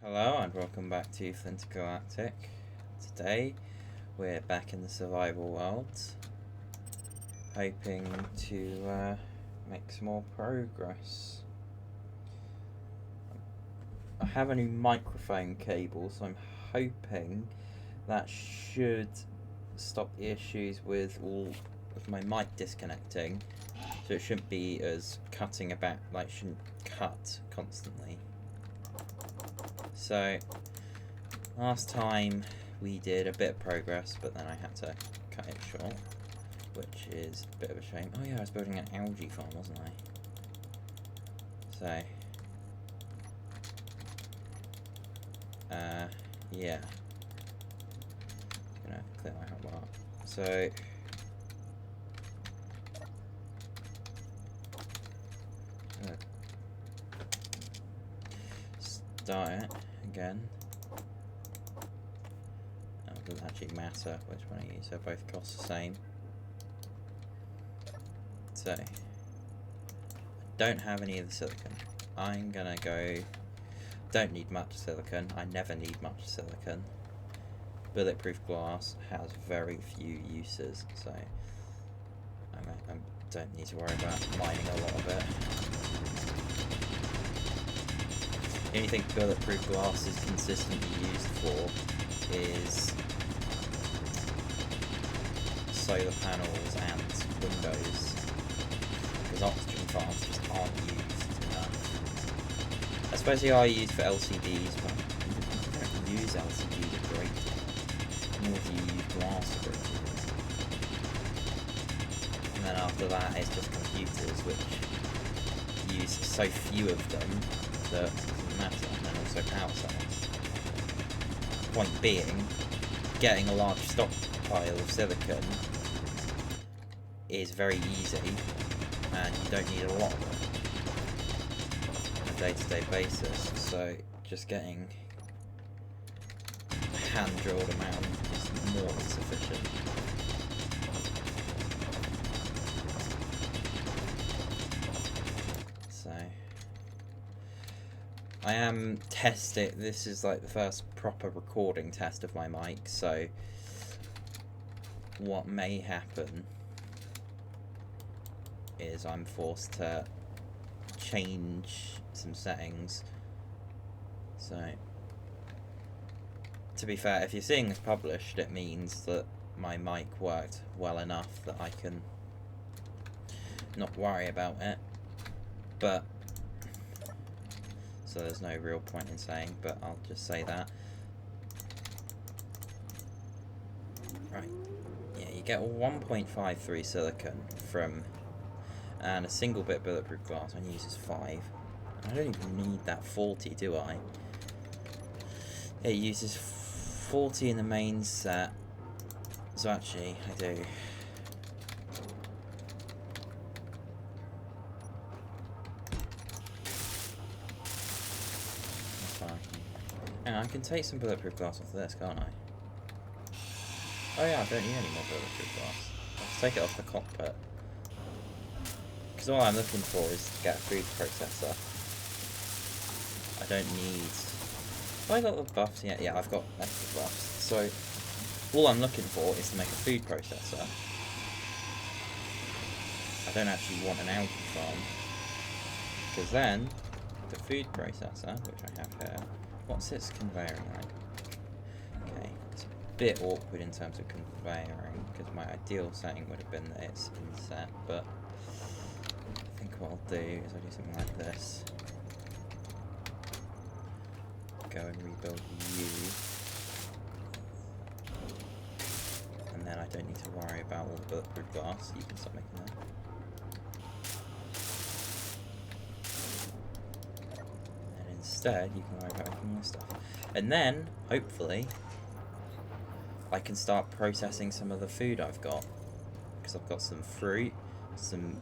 Hello and welcome back to Flint Galactic. Today we're back in the survival world, hoping to make some more progress. I have a new microphone cable, so I'm hoping that should stop the issues with all of my mic disconnecting, so it shouldn't be as cutting about, like shouldn't cut constantly. So, last time we did a bit of progress, but then I had to cut it short, which is a bit of a shame. Oh yeah, I was building an algae farm, wasn't I? So, yeah. I'm gonna clear my hotbar. So, start it again. It doesn't actually matter which one I use, they both cost the same. So, I don't have any of the silicon. I'm gonna go. Don't need much silicon. I never need much silicon. Bulletproof glass has very few uses, so I don't need to worry about mining a lot of it. The only thing bulletproof glass is consistently used for is solar panels and windows, because oxygen farms just aren't used enough. I suppose they are used for LCDs, but you don't use LCDs a great deal, nor do you use glass a great deal. And then after that it's just computers, which use so few of them that it doesn't matter, and then also power cells. Point being, getting a large stockpile of silicon is very easy, and you don't need a lot of it on a day-to-day basis, so just getting a hand-drilled amount is more than sufficient. So I am testing, this is like the first proper recording test of my mic, so what may happen is I'm forced to change some settings. So, to be fair, if you're seeing this published, it means that my mic worked well enough that I can not worry about it. But, so there's no real point in saying, but I'll just say that. Right, yeah, you get 1.53 silicon from, and a single bit of bulletproof glass only uses 5. I don't even need that 40, do I? It uses 40 in the main set, so actually I do. That's fine. And I can take some bulletproof glass off of this, can't I? Oh yeah, I don't need any more bulletproof glass. I'll just take it off the cockpit. Because all I'm looking for is to get a food processor. I don't need... Have I got the buffs yet? Yeah, I've got extra buffs. So, all I'm looking for is to make a food processor. I don't actually want an algae farm. Because then, the food processor, which I have here, what's its conveying like? Okay, it's a bit awkward in terms of conveying, because my ideal setting would have been that it's inset, but I think what I'll do is I'll do something like this. Go and rebuild you, and then I don't need to worry about all the bulletproof glass. You can start making that. And instead, you can worry about making more stuff. And then, hopefully, I can start processing some of the food I've got, because I've got some fruit, some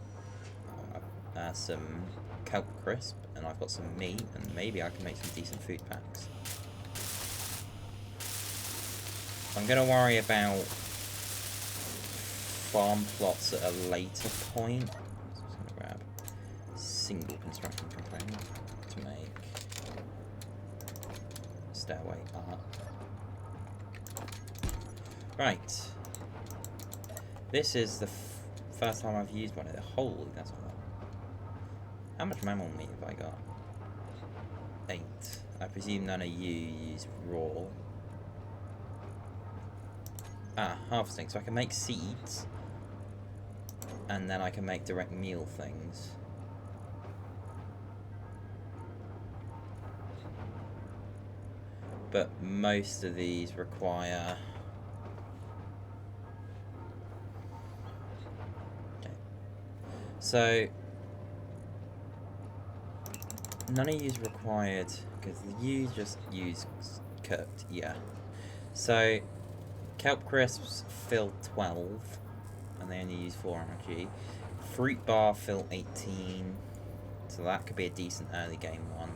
kelp crisp, and I've got some meat, and maybe I can make some decent food packs. I'm going to worry about farm plots at a later point. So I'm just going to grab a single construction component to make stairway up. Right. This is the first time I've used one of them. Holy, that's a lot. How much mammal meat have I got? 8. I presume none of you use raw. Ah, harvesting. So I can make seeds. And then I can make direct meal things. But most of these require... Okay. So... none of you's required, because you just use cooked, yeah. So, kelp crisps fill 12, and they only use 4 energy. Fruit bar fill 18, so that could be a decent early game one.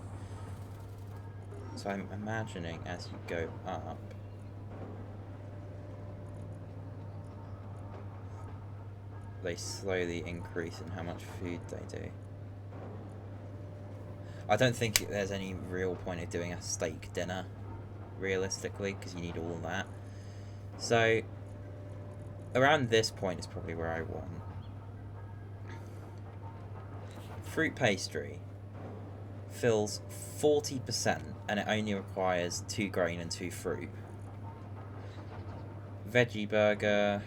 So I'm imagining as you go up, they slowly increase in how much food they do. I don't think there's any real point of doing a steak dinner, realistically, because you need all that. So, around this point is probably where I want. Fruit pastry fills 40%, and it only requires 2 grain and 2 fruit. Veggie burger,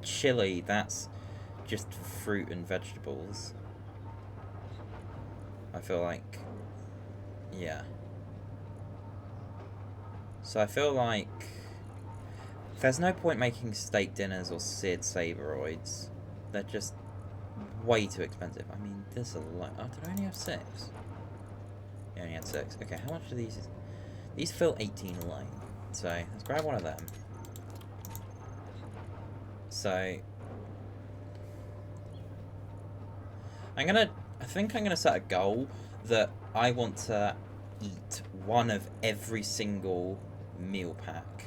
chili, that's just fruit and vegetables. I feel like, yeah. So I feel like there's no point making steak dinners or seared savoroids. They're just way too expensive. I mean, this alone. Oh, did I only have 6? Yeah, I only had 6. Okay, how much do these? These fill 18 alone. So let's grab one of them. So I think I'm gonna set a goal that I want to eat one of every single meal pack.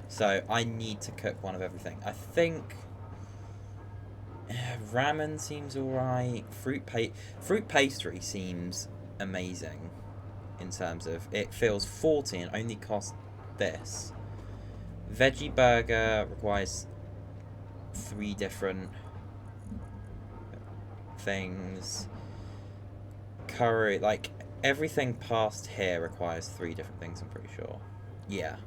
So I need to cook one of everything. I think ramen seems alright. Fruit pastry seems amazing in terms of it fills 40 and only costs this. Veggie burger requires 3 different things. Curry, like everything past here requires 3 different things, I'm pretty sure. Yeah.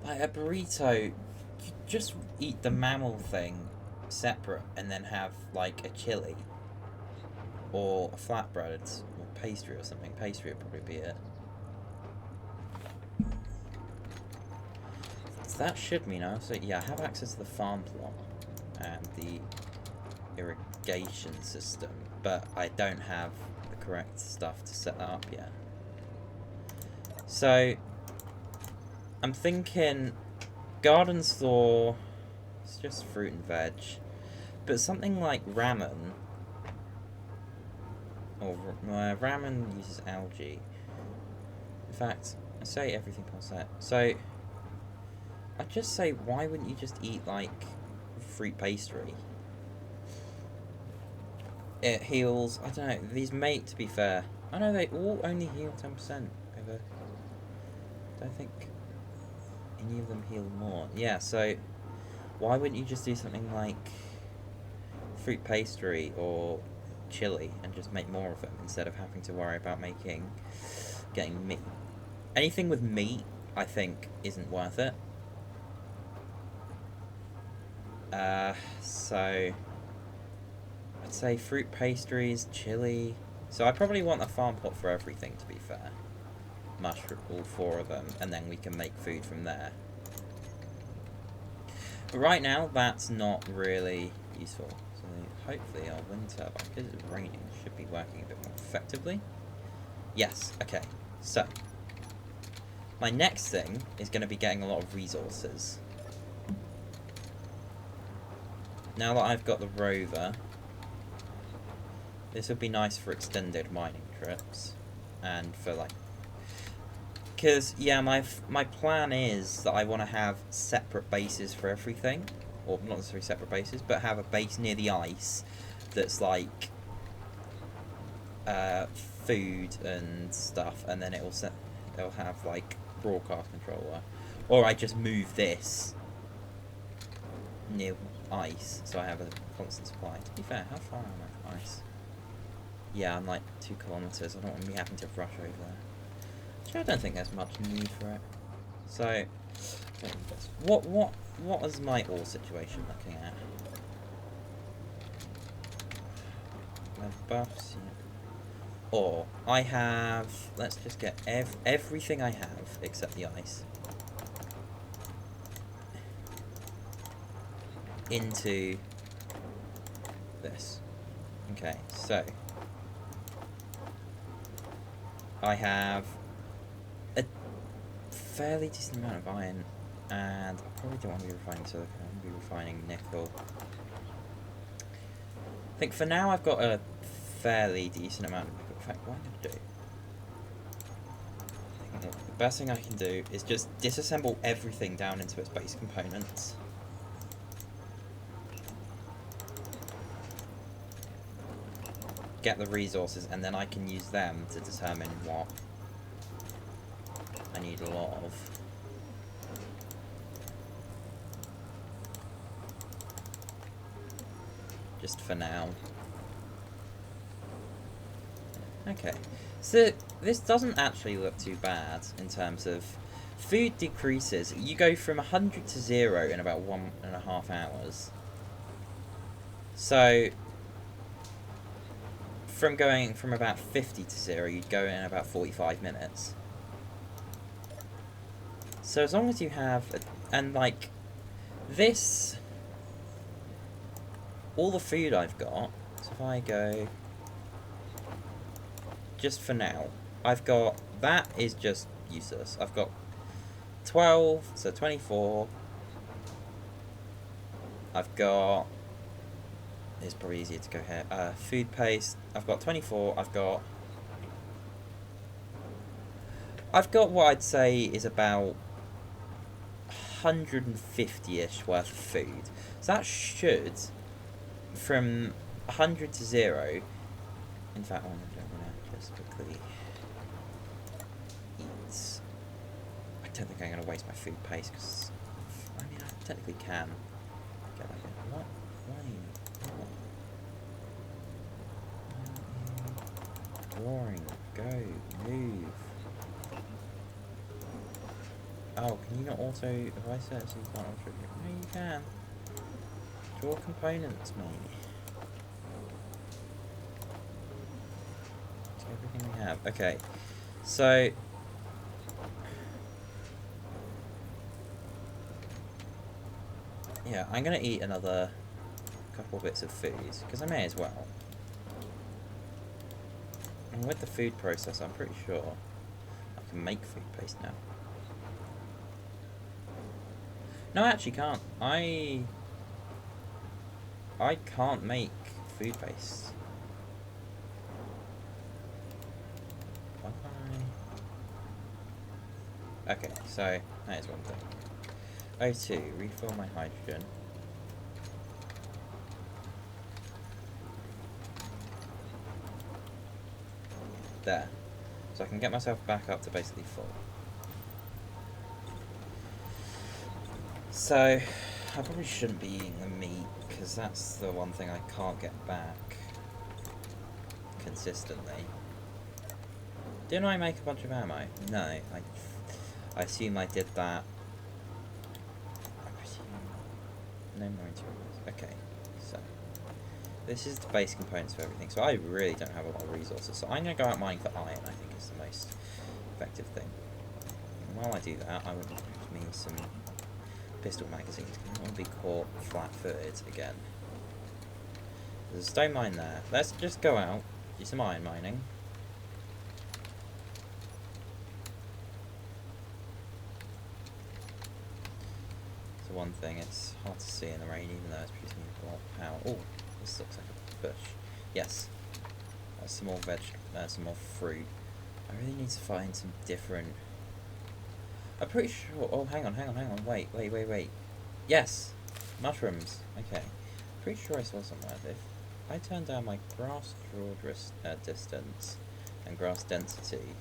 Like a burrito, you just eat the mammal thing separate and then have like a chili or a flatbread or pastry or something. Pastry would probably be it. So that should mean so yeah, I have access to the farm plot and the irrigation system, but I don't have the correct stuff to set that up yet. So I'm thinking garden store, it's just fruit and veg, but something like ramen, or ramen uses algae. In fact, I say everything past that. So I'd just say, why wouldn't you just eat like fruit pastry? It heals, I don't know, these mate, to be fair. I know they all only heal 10% over. I don't think any of them heal more. Yeah, so why wouldn't you just do something like fruit pastry or chili and just make more of them instead of having to worry about getting meat? Anything with meat, I think, isn't worth it. So I'd say fruit pastries, chili. So I probably want a farm pot for everything, to be fair. Mushroom, all 4 of them, and then we can make food from there. But right now, that's not really useful. So hopefully our wind turbine, because it's raining, should be working a bit more effectively. Yes, okay. So my next thing is going to be getting a lot of resources. Now that I've got the rover, this would be nice for extended mining trips, and for like, because yeah, my plan is that I want to have separate bases for everything, or not necessarily separate bases, but have a base near the ice, that's like food and stuff, and then it'll have like broadcast controller, or I just move this near ice so I have a constant supply. To be fair, how far am I from ice? Yeah, I'm like 2 kilometers. I don't want to be having to rush over there. Actually, I don't think there's much need for it. So, what is my ore situation looking at? My buffs, yeah. Or I have. Let's just get everything I have except the ice into this. Okay, so I have a fairly decent amount of iron, and I probably don't want to be refining silicon. I want to be refining nickel. I think for now I've got a fairly decent amount of nickel. In fact, what I'm going to do, I think the best thing I can do is just disassemble everything down into its base components. Get the resources, and then I can use them to determine what I need a lot of. Just for now. Okay, so this doesn't actually look too bad in terms of food decreases. You go from 100 to 0 in about 1.5 hours. So from going from about 50 to 0, you'd go in about 45 minutes. So as long as you have, and like this, all the food I've got, so if I go, just for now, I've got, that is just useless. I've got 12, so 24. I've got, it's probably easier to go here, food paste. I've got 24, I've got what I'd say is about 150-ish worth of food. So that should, from 100 to 0, in fact, I'm going to just quickly eat. I don't think I'm going to waste my food paste, because, I mean, I technically can get like a, what? Drawing, go, move. Oh, can you not auto, if I set it so you can't auto, no you can. Draw components, mate. It's everything we have. Okay, so yeah, I'm gonna eat another couple bits of food, because I may as well. And with the food processor, I'm pretty sure I can make food paste now. No, I actually can't. I can't make food paste. Why can't I? Okay, so that is one thing. O2, refill my hydrogen. There. So I can get myself back up to basically full. So, I probably shouldn't be eating the meat, because that's the one thing I can't get back consistently. Didn't I make a bunch of ammo? No, I assume I did that. I presume no more materials. Okay, so this is the base components for everything. So I really don't have a lot of resources. So I'm going to go out mining for iron, I think is the most effective thing. And while I do that, I want me some pistol magazines. I don't want to be caught flat-footed again. There's a stone mine there. Let's just go out, do some iron mining. So one thing, it's hard to see in the rain, even though it's producing a lot of power. Oh, this looks like a bush. Yes. Some more some more fruit. I really need to find some different. I'm pretty sure. Oh, hang on. Wait. Yes, mushrooms. Okay. Pretty sure I saw somewhere. I turn down my grass draw distance and grass density,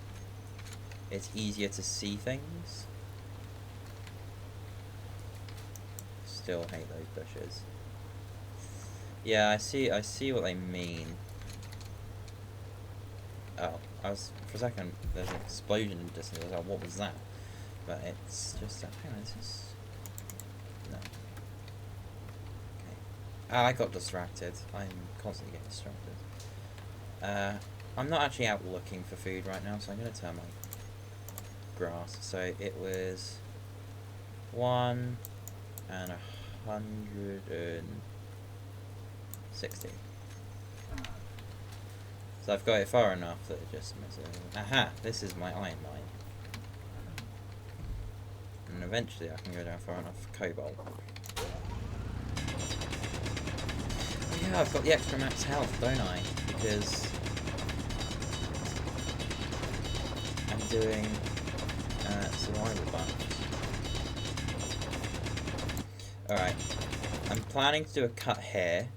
it's easier to see things. Still hate those bushes. Yeah, I see what they mean. Oh, I was, for a second, there's an explosion in the distance. I was like, what was that? But it's just, hang on, is this... No. Okay. Ah, I got distracted. I'm constantly getting distracted. I'm not actually out looking for food right now, so I'm going to turn my grass. So it was 160. So I've got it far enough that it just misses. Aha! This is my iron mine. And eventually I can go down far enough for cobalt. Oh yeah, I've got the extra max health, don't I? Because I'm doing survival buffs. Alright. I'm planning to do a cut here.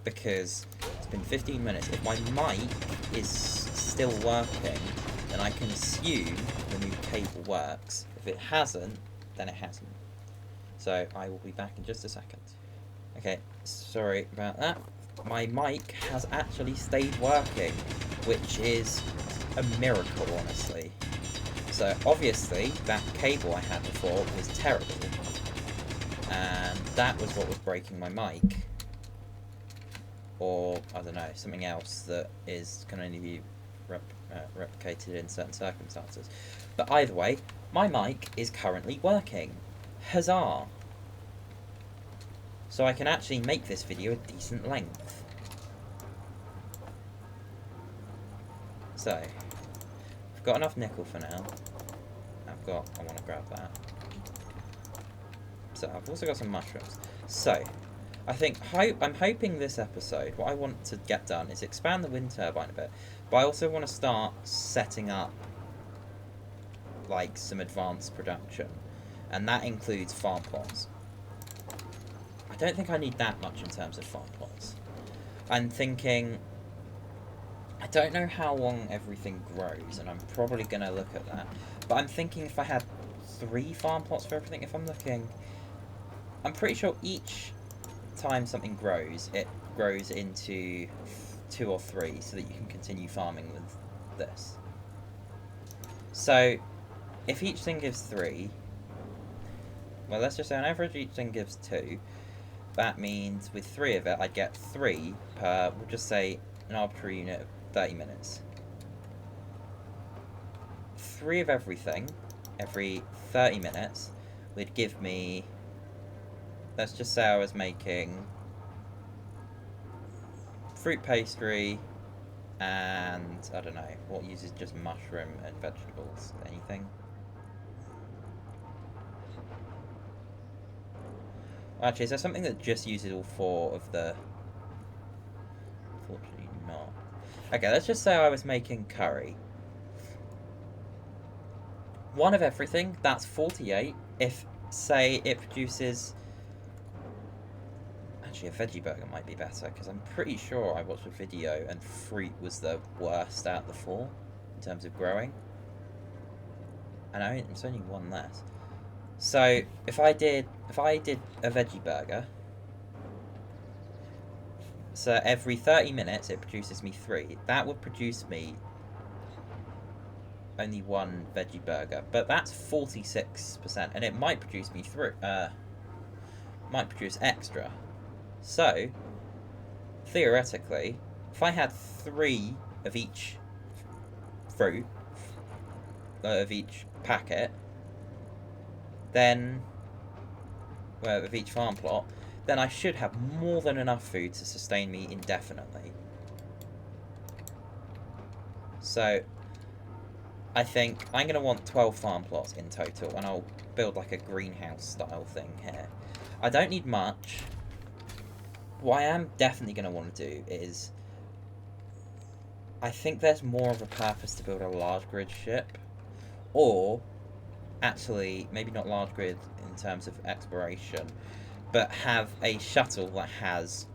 Because it's been 15 minutes. If my mic is still working, then I can assume the new cable works. If it hasn't, then it hasn't. So I will be back in just a second. Okay, sorry about that. My mic has actually stayed working, which is a miracle, honestly. So obviously, that cable I had before was terrible. And that was what was breaking my mic. Or, I don't know, something else that can only be replicated in certain circumstances. But either way, my mic is currently working. Huzzah! So I can actually make this video a decent length. So, I've got enough nickel for now. I want to grab that. So, I've also got some mushrooms. So, I'm hoping this episode, what I want to get done is expand the wind turbine a bit, but I also want to start setting up like some advanced production, and that includes farm plots. I don't think I need that much in terms of farm plots. I'm thinking, I don't know how long everything grows, and I'm probably going to look at that, but I'm thinking if I had 3 farm plots for everything, I'm pretty sure each time something grows, it grows into 2 or 3 so that you can continue farming with this. So if each thing gives 3, well, let's just say on average each thing gives 2. That means with 3 of it I'd get 3 per, we'll just say an arbitrary unit of 30 minutes. 3 of everything every 30 minutes would give me, let's just say I was making fruit pastry and, I don't know, what uses just mushroom and vegetables? Anything? Actually, is there something that just uses all 4 of the... Unfortunately not. Okay, let's just say I was making curry. 1 of everything, that's 48. If, say, it produces... Actually, a veggie burger might be better, because I'm pretty sure I watched a video and fruit was the worst out of the 4 in terms of growing. And it's only 1 less. So if I did a veggie burger, so every 30 minutes it produces me 3. That would produce me only 1 veggie burger, but that's 46%, and it might produce me might produce extra. So, theoretically, if I had 3 of each fruit, of each packet, then, well, of each farm plot, then I should have more than enough food to sustain me indefinitely. So, I think I'm going to want 12 farm plots in total, and I'll build like a greenhouse style thing here. I don't need much. What I am definitely going to want to do is, I think there's more of a purpose to build a large grid ship, or actually maybe not large grid in terms of exploration, but have a shuttle that has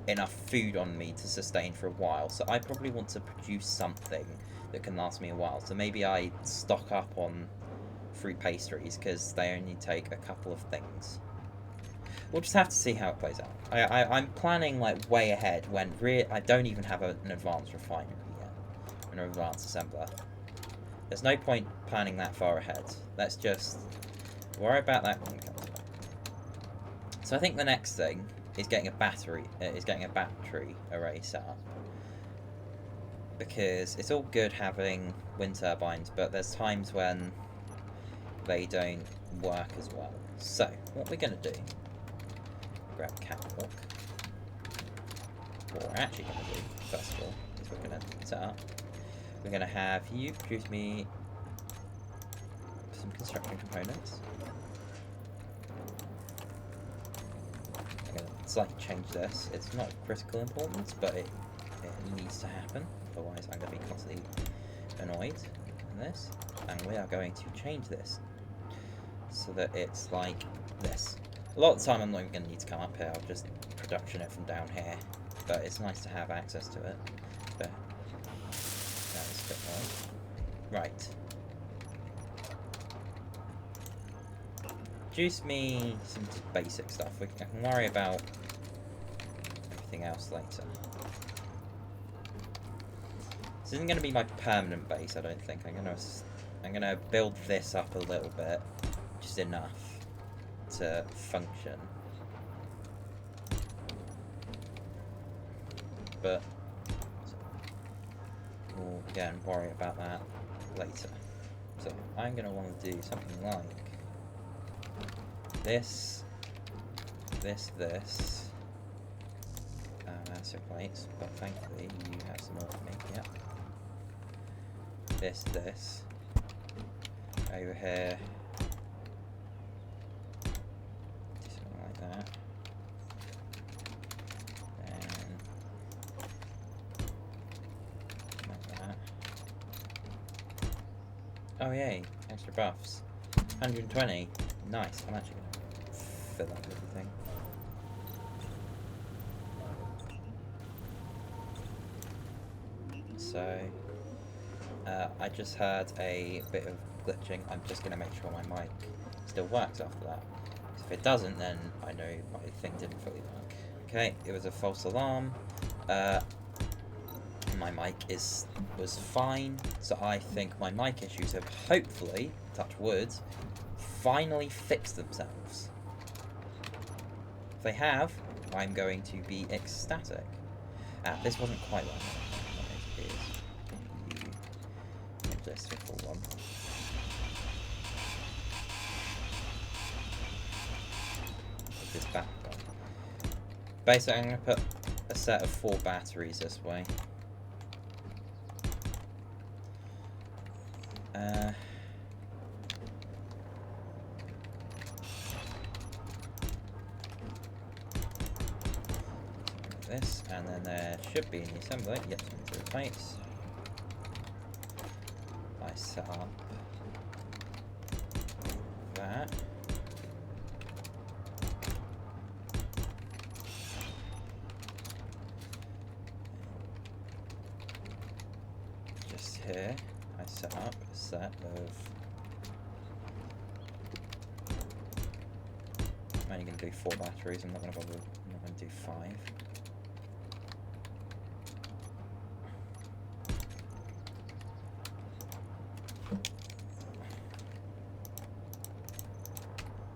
enough food on me to sustain for a while, so I probably want to produce something that can last me a while. So maybe I stock up on fruit pastries, because they only take a couple of things. We'll just have to see how it plays out. I'm planning like way ahead when I don't even have an advanced refinery yet, an advanced assembler. There's no point planning that far ahead. Let's just worry about that when it comes back. So I think the next thing is getting a battery array set up, because it's all good having wind turbines, but there's times when they don't work as well. So what we're gonna do, grab catwalk. What we're actually gonna do first of all is we're gonna set up. We're gonna have you produce me some construction components. I'm gonna slightly change this. It's not critical importance, but it needs to happen. Otherwise, I'm gonna be constantly annoyed in this. And we are going to change this so that it's like this. A lot of the time, I'm not even gonna need to come up here. I'll just production it from down here. But it's nice to have access to it. But that is a bit more. Right. Produce me some basic stuff. I can worry about everything else later. This isn't going to be my permanent base, I don't think. I'm gonna build this up a little bit, just enough to function. But we'll again worry about that later. So I'm gonna want to do something like this, master plates, but thankfully you have some more for me. Yep. This, over here, do something like that, and like that. Oh yay, extra buffs. 120. Nice. I'm actually gonna fill up everything. So I just had a bit of glitching. I'm just gonna make sure my mic still works after that. If it doesn't, then I know my thing didn't fully work. Okay, it was a false alarm. My mic was fine, so I think my mic issues have hopefully, touch wood, finally fixed themselves. If they have, I'm going to be ecstatic. This wasn't quite what I wanted. Change this to a full one. Put this back on. Basically, I'm going to put a set of 4 batteries this way. This, and then there should be in the assembly. Yep, 3 plates. I set up that. Just here, I set up a set of. I'm only going to do 4 batteries. I'm not going to bother. I'm not going to do 5.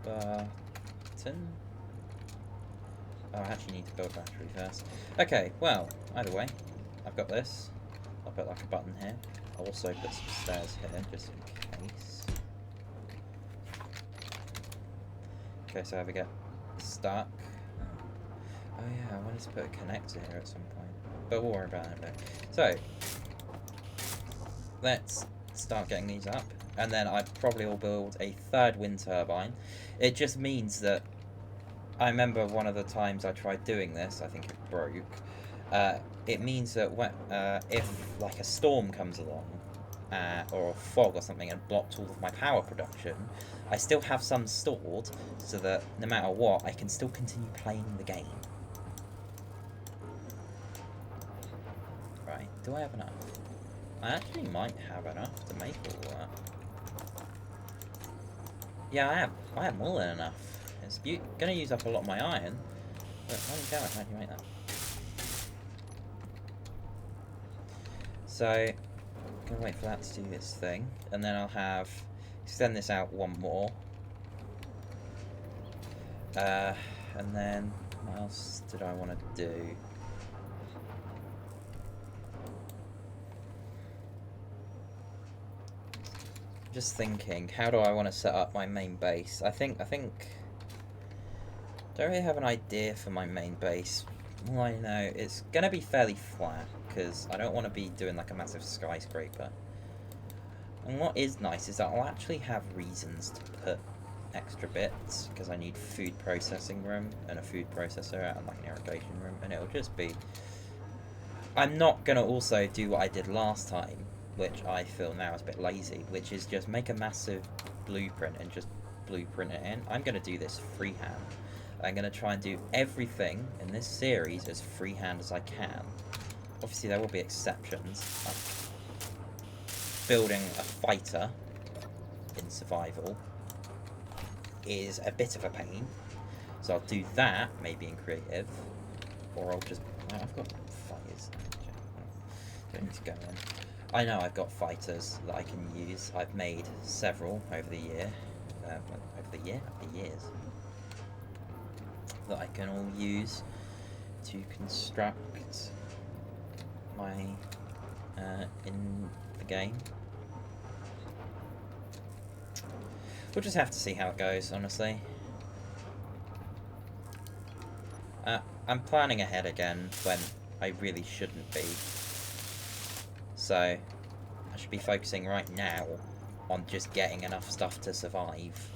Button. Oh, I actually need to build a battery first. Okay, well, either way, I've got this. I'll put like a button here. I'll also put some stairs here, just in case. Okay, so I ever get stuck. Oh yeah, I wanted to put a connector here at some point. But we'll worry about that in a bit. So, let's start getting these up. And then I probably will build a 3rd wind turbine. It just means that I remember one of the times I tried doing this, I think it broke. It means that when, if like a storm comes along, or a fog or something, and blocked all of my power production, I still have some stored, so that no matter what, I can still continue playing the game. Do I have enough? I actually might have enough to make all that. Yeah, I have. I have more than enough. It's gonna use up a lot of my iron. But holy cow, how do you make that? So, I'm gonna wait for that to do this thing, and then I'll have extend this out one more. And then what else did I want to do? Just thinking, how do I want to set up my main base? I think don't really have an idea for my main base. All I know, it's gonna be fairly flat because I don't want to be doing like a massive skyscraper. And what is nice is that I'll actually have reasons to put extra bits because I need food processing room and a food processor and like an irrigation room, and it'll just be. I'm not gonna also do what I did last time, which I feel now is a bit lazy, which is just make a massive blueprint and just blueprint it in. I'm gonna do this freehand. I'm gonna try and do everything in this series as freehand as I can. Obviously there will be exceptions, like building a fighter in survival is a bit of a pain, so I'll do that maybe in creative, or I'll just. I've got fighters. Don't need to go in. I know I've got fighters that I can use. I've made several over the years that I can all use to construct my in the game. We'll just have to see how it goes, honestly. I'm planning ahead again when I really shouldn't be. So, I should be focusing right now on just getting enough stuff to survive.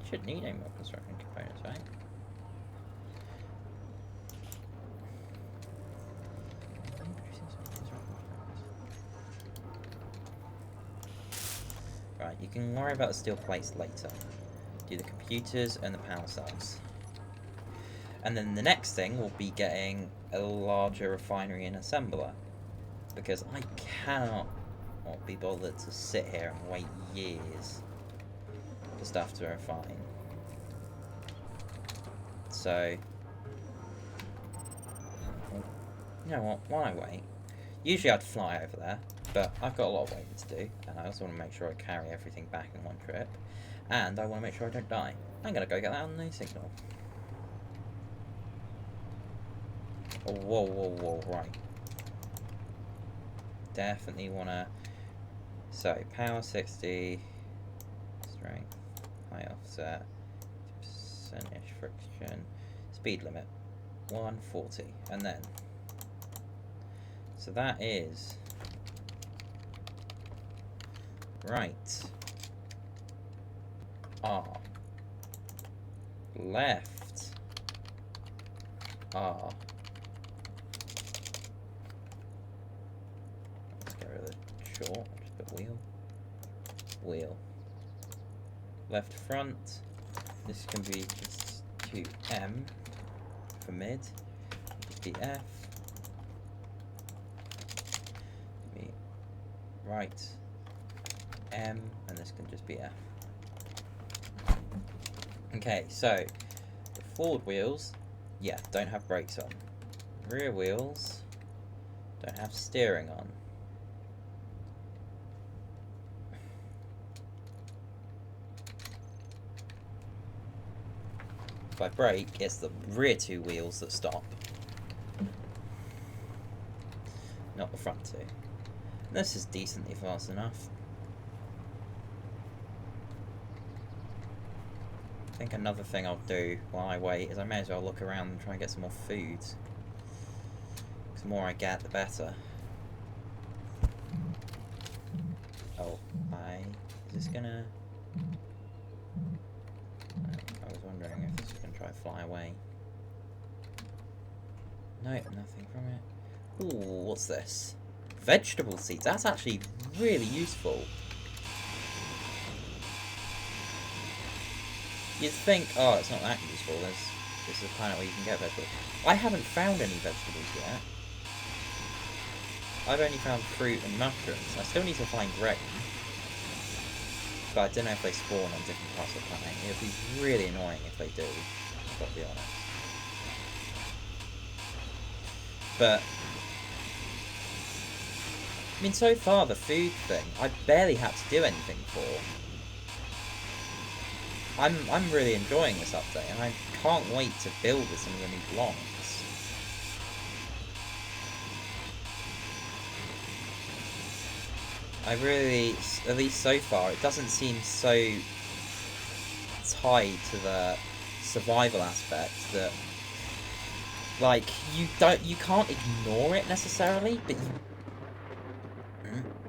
Should need any more construction components, right? Right, you can worry about the steel plates later. Do the computers and the power cells. And then the next thing will be getting a larger refinery and assembler. Because I cannot be bothered to sit here and wait years for stuff to refine. So, you know what, why wait? Usually I'd fly over there, but I've got a lot of waiting to do, and I also want to make sure I carry everything back in one trip. And I want to make sure I don't die. I'm going to go get that on the signal. Oh, whoa, whoa, whoa, right. Definitely want to... So, power 60, strength, high offset, percentage friction, speed limit, 140, and then... So that is... Right. R. Left. R. Let's get rid of the short. Just put wheel. Wheel. Left front. This can be just 2M for mid. Just be F. Be right. M, and this can just be F. Okay, so the forward wheels, yeah, don't have brakes on. Rear wheels don't have steering on. If I brake, it's the rear two wheels that stop, not the front two. This is decently fast enough. I think another thing I'll do while I wait is I may as well look around and try and get some more food. Because the more I get, the better. Oh, is this gonna... I was wondering if this is gonna try to fly away. No, nothing from it. Ooh, what's this? Vegetable seeds. That's actually really useful. You'd think, oh, it's not that useful. This is a planet where you can get vegetables. I haven't found any vegetables yet. I've only found fruit and mushrooms. I still need to find grain. But I don't know if they spawn on different parts of the planet. It would be really annoying if they do. I've got to be honest. But I mean, so far the food thing, I barely had to do anything for. I'm really enjoying this update, and I can't wait to build with some of the new blocks. I really, at least so far, it doesn't seem so tied to the survival aspect that, like, you can't ignore it necessarily, but you.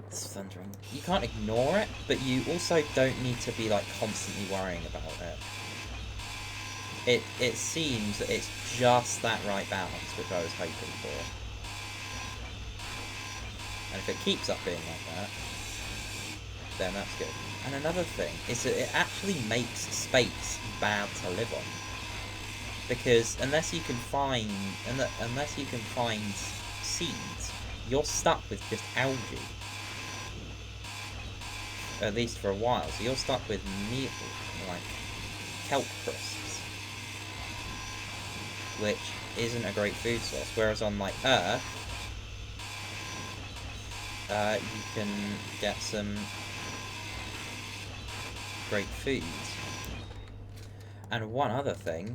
It's thundering. You can't ignore it, but you also don't need to be like constantly worrying about it. It seems that it's just that right balance, which I was hoping for. And if it keeps up being like that, then that's good. And another thing is that it actually makes space bad to live on, because unless you can find seeds, you're stuck with just algae. At least for a while, so you're stuck with meal, like kelp crisps, which isn't a great food source. Whereas on like Earth, you can get some great foods. And one other thing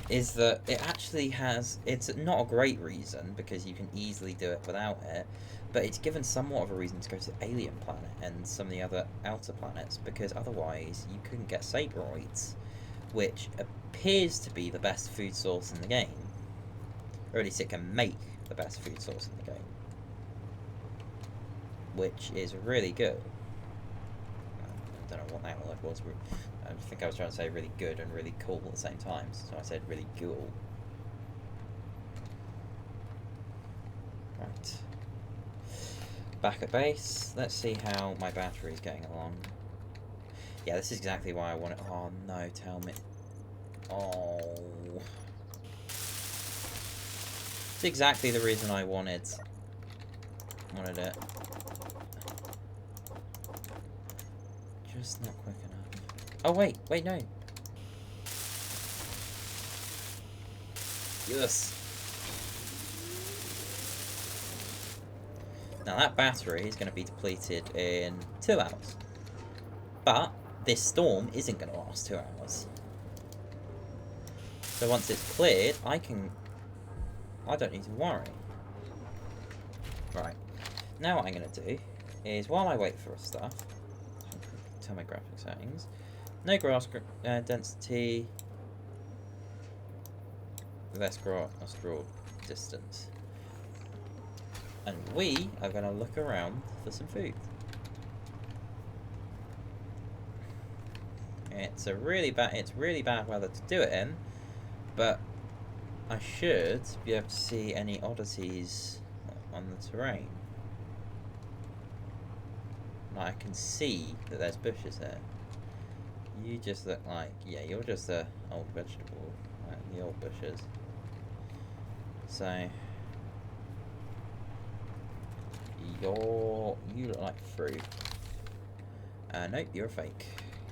is that it actually has, it's not a great reason because you can easily do it without it, but it's given somewhat of a reason to go to the alien planet and some of the other outer planets, because otherwise you couldn't get sabroids, which appears to be the best food source in the game. Or at least it can make the best food source in the game, which is really good. I don't know what that word was. I think I was trying to say really good and really cool at the same time, so I said really cool. Right. Back at base. Let's see how my battery's getting along. Yeah, this is exactly why I want it. Oh no, tell me. Oh. It's exactly the reason I wanted it. Just not quick enough. Oh wait, no. Yes. Now that battery is going to be depleted in 2 hours. But this storm isn't going to last 2 hours. So once it's cleared, I don't need to worry. Right. Now what I'm going to do is, while I wait for stuff, turn my graphic settings. No grass density. Less grass draw distance. And we are going to look around for some food. It's really bad weather to do it in, but I should be able to see any oddities on the terrain. Like, I can see that there's bushes there. You just look like, yeah, you're just a old vegetable, like the old bushes. So you look like fruit. Nope, you're a fake.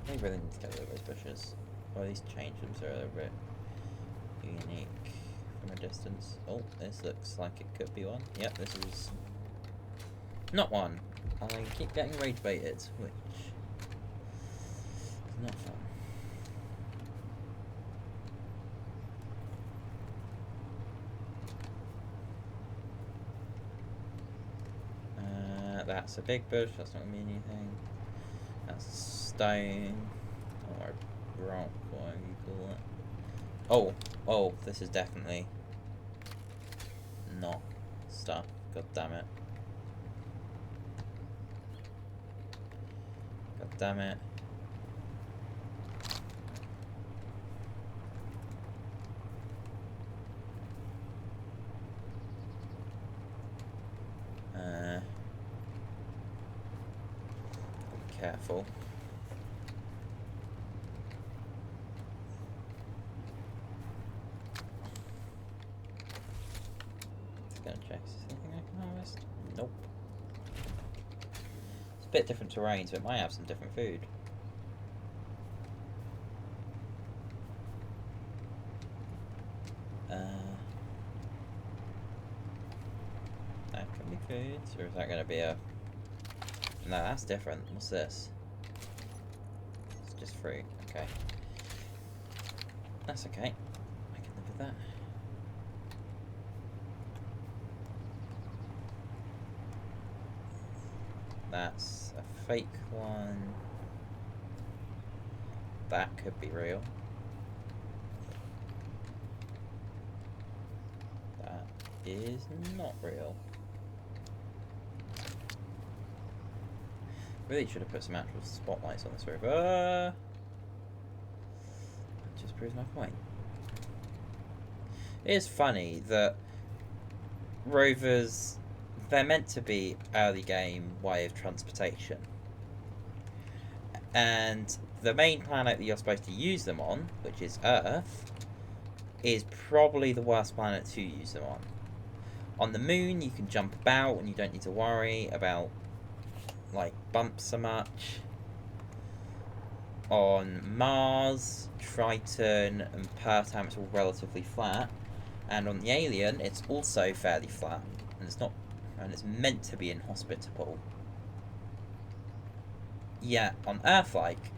I really need to get rid of those bushes, or at least change them so they're a bit unique from a distance. Oh, this looks like it could be one. Yep, this is not one. I keep getting rage baited, which is not fun. That's a big bush, that's not going to mean anything. That's a stone, or a rock, whatever you call it. Oh, this is definitely not stuff. God damn it. God damn it. Careful. gonna check. Is there anything I can harvest? Nope. It's a bit different terrain, so it might have some different food. That can be foods, or is that gonna be a... No, that's different. What's this? It's just fruit. Okay. That's okay. I can live with that. That's a fake one. That could be real. That is not real. Really should have put some actual spotlights on this river. That just proves my point. It is funny that rovers, they're meant to be early game way of transportation. And the main planet that you're supposed to use them on, which is Earth, is probably the worst planet to use them on. On the moon, you can jump about and you don't need to worry about like bumps so much. On Mars, Triton, and Pertam, it's all relatively flat, and on the Alien, it's also fairly flat, and it's meant to be inhospitable. Yeah, on Earth, like,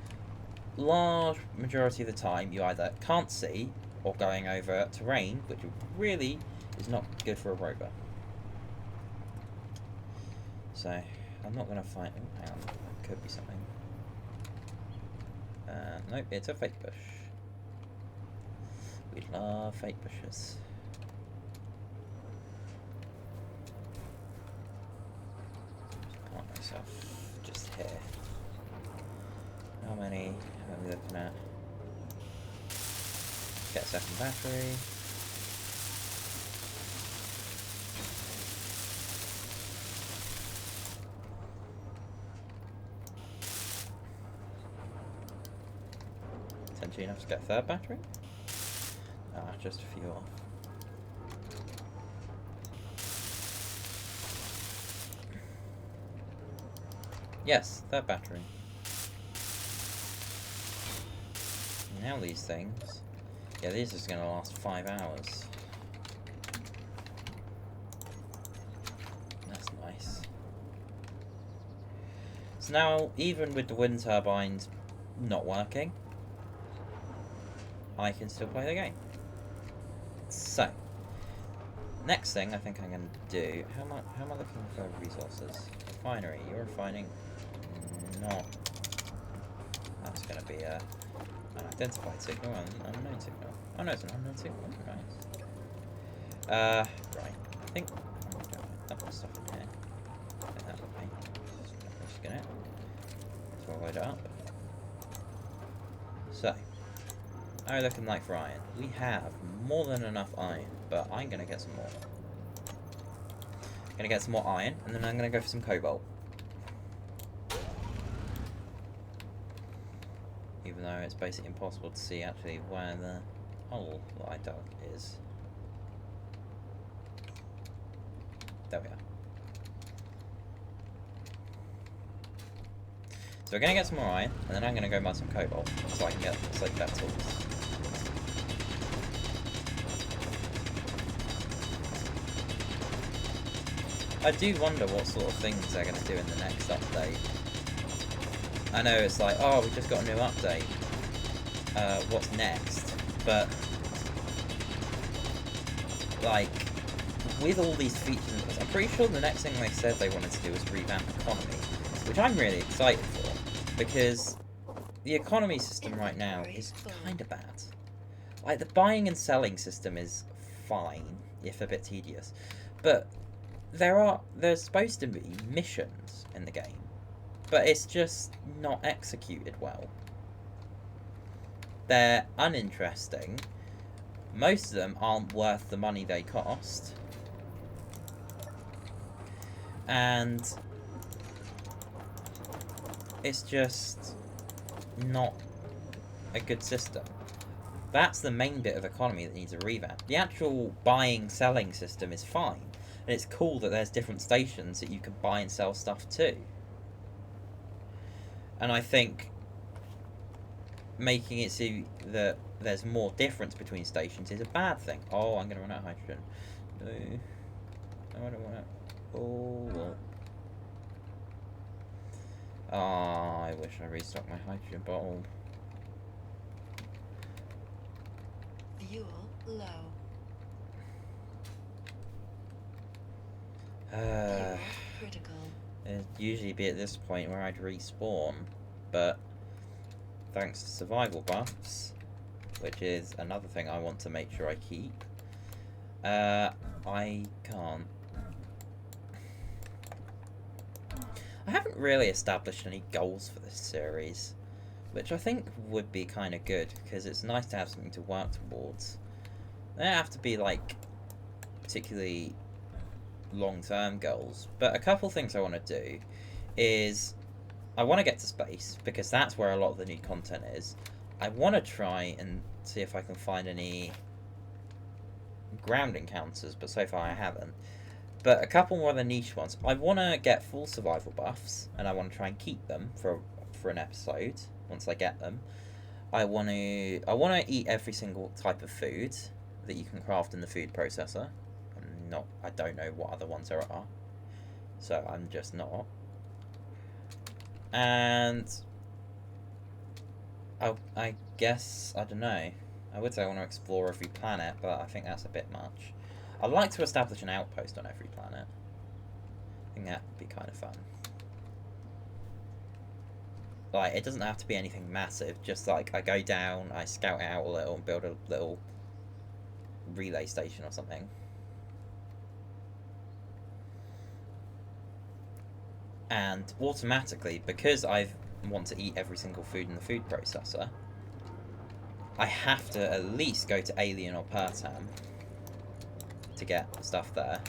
large majority of the time, you either can't see or going over terrain, which really is not good for a rover. So, I'm not going to find... Oh, hang on. That could be something. Nope, it's a fake bush. We love fake bushes. Just plant myself just here. How many are we looking at? Get a second battery. Potentially enough to get a third battery? Ah, just a few off. Yes, third battery. Now these things... Yeah, these are going to last 5 hours. That's nice. So now, even with the wind turbines not working, I can still play the game. So, next thing I think I'm going to do... How am I looking for resources? Refinery. You're refining... Not... That's going to be a... Unidentified signal, an unknown signal. Oh no, it's an unknown signal. Nice. Right. I think I'm going to dump my stuff in here. Get that with me. Just gonna. So I'll load it up. So, how are we looking like for iron? We have more than enough iron, but I'm going to get some more. I'm going to get some more iron, and then I'm going to go for some cobalt. Even though it's basically impossible to see actually where the hole that I dug is. There we are. So we're going to get some more iron, and then I'm going to go buy some cobalt, so I can get slightly better tools. I do wonder what sort of things they're going to do in the next update. I know it's like, oh, we just got a new update. What's next? But, like, with all these features and stuff, I'm pretty sure the next thing they said they wanted to do was revamp economy, which I'm really excited for, because the economy system right now is kind of bad. Like, the buying and selling system is fine, if a bit tedious, but there's supposed to be missions in the game. But it's just not executed well. They're uninteresting. Most of them aren't worth the money they cost. And it's just not a good system. That's the main bit of economy that needs a revamp. The actual buying, selling system is fine. And it's cool that there's different stations that you can buy and sell stuff to. And I think making it so that there's more difference between stations is a bad thing. Oh, I'm going to run out of hydrogen. No. No, I don't want to. Oh, well. Oh, I wish I restocked my hydrogen bottle. Fuel low. Fuel critical. It'd usually be at this point where I'd respawn, but thanks to survival buffs, which is another thing I want to make sure I keep, I can't. I haven't really established any goals for this series, which I think would be kind of good, because it's nice to have something to work towards. They don't have to be, like, particularly long-term goals, but a couple things I want to do is I want to get to space, because that's where a lot of the new content is. I want to try and see if I can find any ground encounters, but so far I haven't. But a couple more of the niche ones. I want to get full survival buffs, and I want to try and keep them for an episode once I get them. I want to eat every single type of food that you can craft in the food processor. I don't know what other ones there are, so I'm just not. And I guess, I don't know, I would say I want to explore every planet, but I think that's a bit much. I'd like to establish an outpost on every planet. I think that would be kind of fun. Like, it doesn't have to be anything massive, just like I go down, I scout out a little and build a little relay station or something. And automatically, because I want to eat every single food in the food processor, I have to at least go to Alien or Pertam to get stuff there.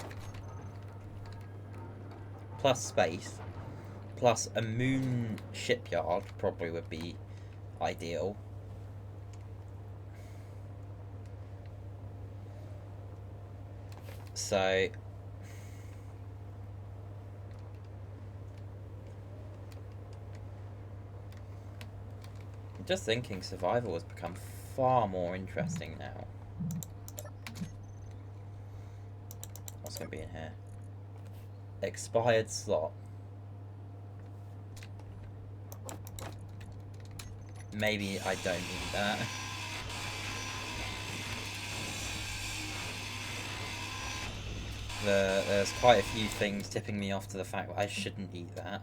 Plus space. Plus a moon shipyard probably would be ideal. So I'm just thinking survival has become far more interesting now. What's going to be in here? Expired slot. Maybe I don't need that. There's quite a few things tipping me off to the fact that I shouldn't eat that.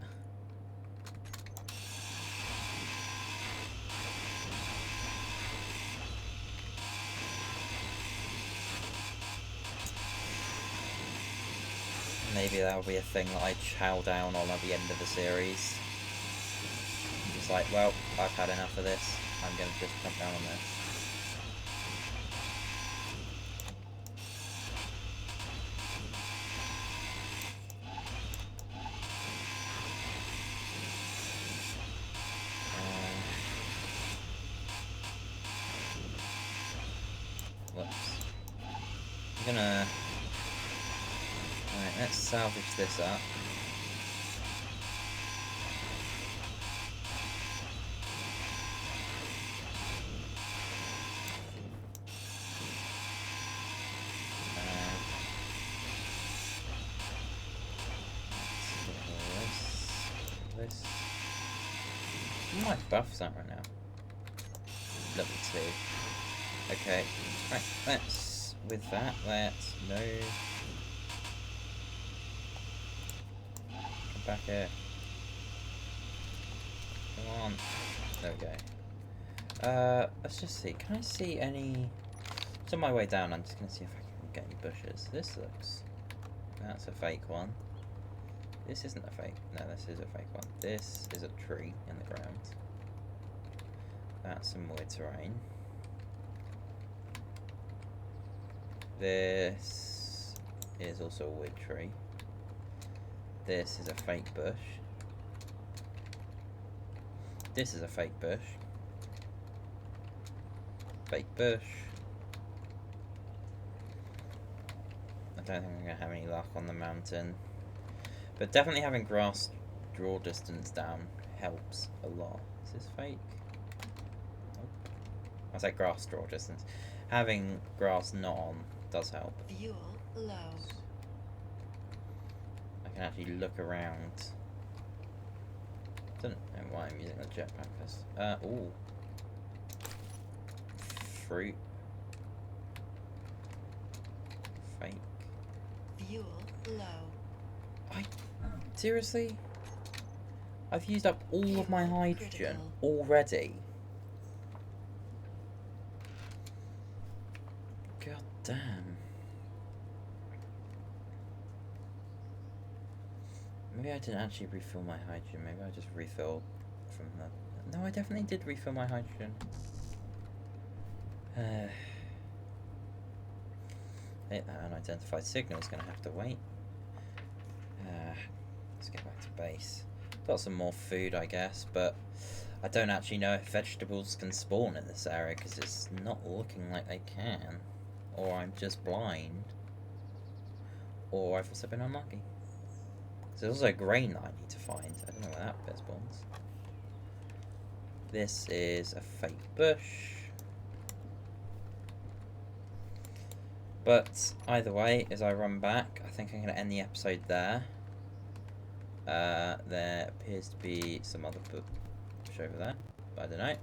Maybe that'll be a thing that I chow down on at the end of the series. Just like, well, I've had enough of this. I'm going to just jump down on this. Whoops. I'm gonna... Alright, let's salvage this up. This. What are my buffs at right now? Level 2. Okay. Right, let's... With that, let's... No... Come back here. Come on. There we go. Let's just see. Can I see any... It's on my way down. I'm just going to see if I can get any bushes. This looks... That's a fake one. This isn't a fake. No, this is a fake one. This is a tree in the ground. That's some wood terrain. This is also a wood tree. This is a fake bush. This is a fake bush. Fake bush. A don't think I'm going to have any luck on the mountain. But definitely having grass draw distance down helps a lot. Is this fake? Nope. I say grass draw distance. Having grass not on does help. Fuel low. I can actually look around. Don't know why I'm using the jetpack first. Ooh. Fruit. Fake. Fuel low. Seriously? I've used up all of my hydrogen Critical. already. God damn. Maybe I didn't actually refill my hydrogen. Maybe I just refilled from the... No, I definitely did refill my hydrogen. Hit that unidentified signal is going to have to wait. Let's get back to base. Got some more food, I guess, but I don't actually know if vegetables can spawn in this area because it's not looking like they can. Or I'm just blind. Or I've also been unlucky. There's also grain that I need to find. I don't know where that bit spawns. This is a fake bush. But either way, as I run back, I think I'm going to end the episode there. There appears to be some other bush over there, but I don't know.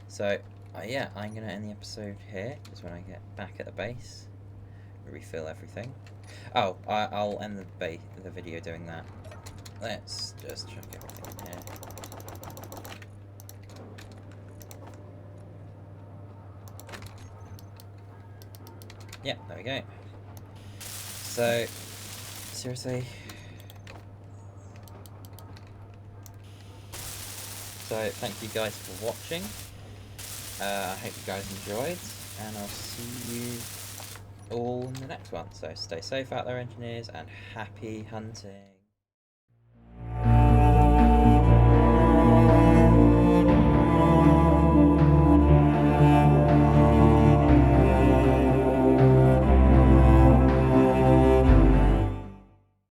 So, yeah, I'm going to end the episode here, just when I get back at the base. Refill everything. Oh, I'll end the video doing that. Let's just check everything here. Yeah, there we go. So, seriously. So, thank you guys for watching. I hope you guys enjoyed, and I'll see you all in the next one. So, stay safe out there, engineers, and happy hunting.